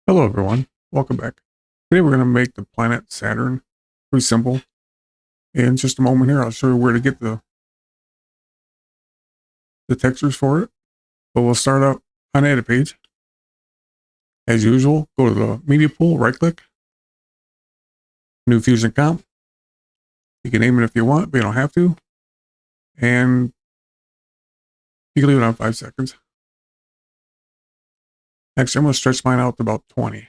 Hello everyone, welcome back. Today we're going to make the planet Saturn. Pretty simple. In just a moment here, I'll show you where to get the textures for it. But we'll start out on edit page. As usual, go to the media pool, right click, new fusion comp. You can name it if you want, but you don't have to. And you can leave it on 5 seconds. Actually, I'm going to stretch mine out to about 20.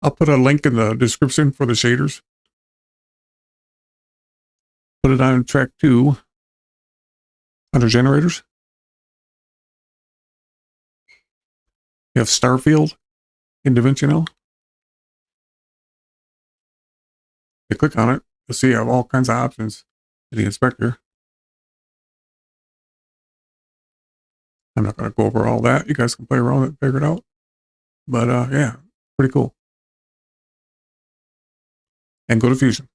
I'll put a link in the description for the shaders. Put it on track 2 under generators. You have Starfield in DaVinci now. You click on it, you'll see you have all kinds of options in the inspector. I'm not going to go over all that. You guys can play around with it, figure it out. But yeah, pretty cool. And go to Fusion.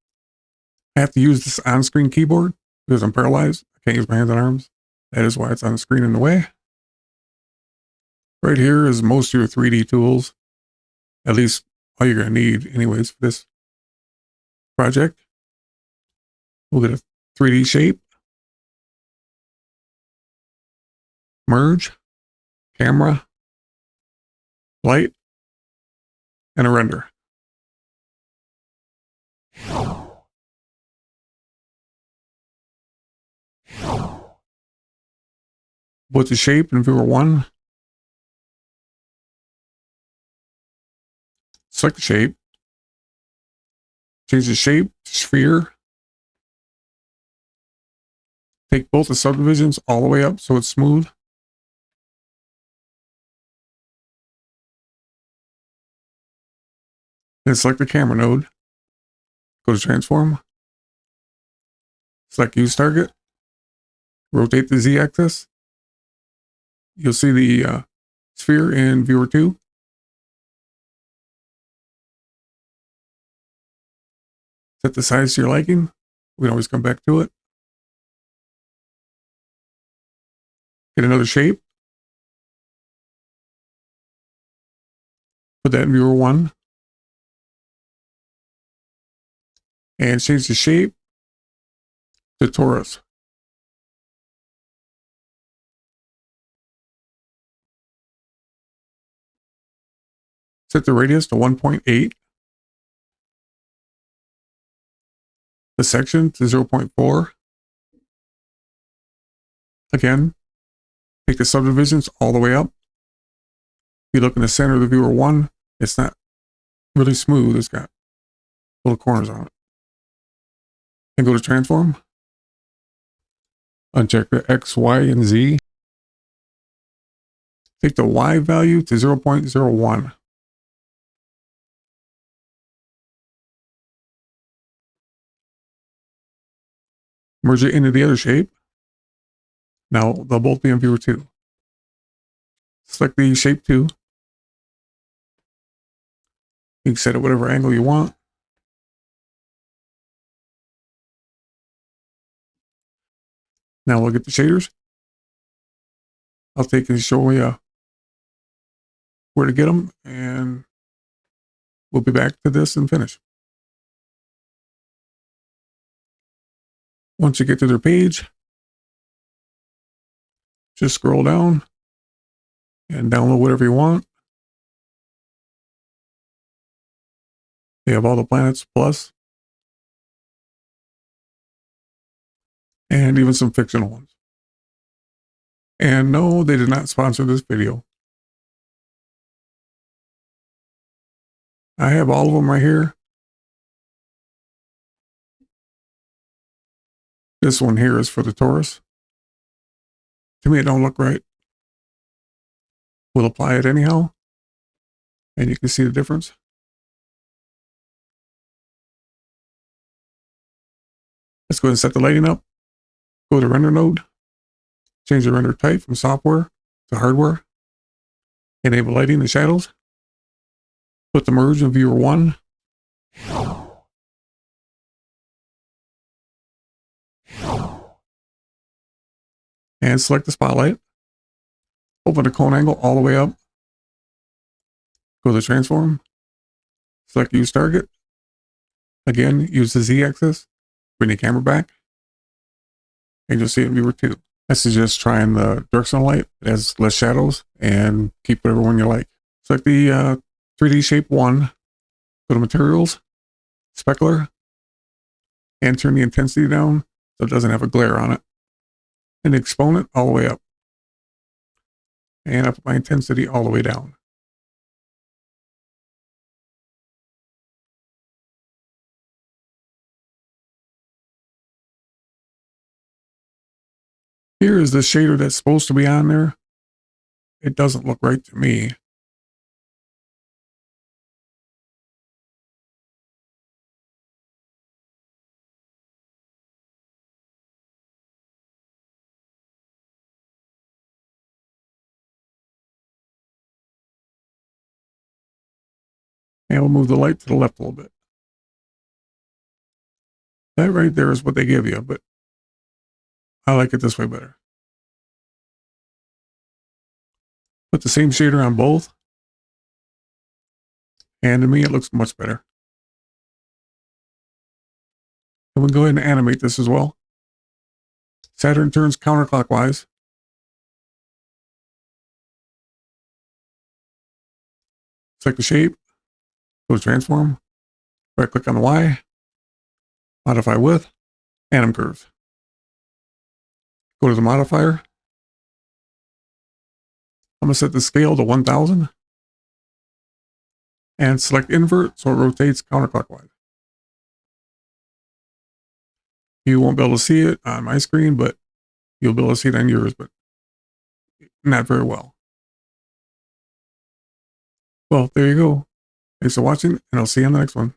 I have to use this on-screen keyboard because I'm paralyzed. I can't use my hands and arms. That is why it's on the screen in the way. Right here is most of your 3D tools. At least all you're going to need anyways for this project. We'll get a 3D shape. Merge. Camera. Light. And a render. Put the shape in viewer 1. Select the shape. Change the shape to sphere. Take both the subdivisions all the way up so it's smooth. Then select the camera node. Go to transform. Select use target. Rotate the z-axis. You'll see the sphere in viewer 2. Set the size to your liking. We can always come back to it. Get another shape. Put that in viewer 1. And change the shape to torus. Set the radius to 1.8. The section to 0.4. Again, take the subdivisions all the way up. If you look in the center of the viewer 1, it's not really smooth. It's got little corners on it. And go to transform. Uncheck the X, Y, and Z. Take the Y value to 0.01. Merge it into the other shape. Now they'll both be in viewer 2. Select the shape 2. You can set it whatever angle you want. Now we'll get the shaders. I'll take and show you where to get them, and we'll be back to this and finish. Once you get to their page, just scroll down and download whatever you want. They have all the planets plus, and even some fictional ones. And no, they did not sponsor this video. I have all of them right here. This one here is for the torus. To me, it don't look right. We'll apply it anyhow, and you can see the difference. Let's go ahead and set the lighting up. Go to render node. Change the render type from software to hardware. Enable lighting and shadows. Put the merge in viewer 1. And select the spotlight. Open the cone angle all the way up. Go to transform, select use target. Again, use the Z-axis, bring the camera back, and you'll see it in viewer 2. I suggest trying the directional light. It has less shadows, and keep whatever one you like. Select the 3D shape 1, go to materials, specular, and turn the intensity down so it doesn't have a glare on it. And the exponent all the way up. And I put my intensity all the way down. Here is the shader that's supposed to be on there. It doesn't look right to me. And we'll move the light to the left a little bit. That right there is what they give you, but I like it this way better. Put the same shader on both. And to me, it looks much better. And we'll go ahead and animate this as well. Saturn turns counterclockwise. Select the shape. Go to transform. Right click on the Y. Modify width. Anim curves. Go to the modifier. I'm going to set the scale to 1000. And select invert so it rotates counterclockwise. You won't be able to see it on my screen, but you'll be able to see it on yours, but not very well. Well, there you go. Thanks for watching, and I'll see you on the next one.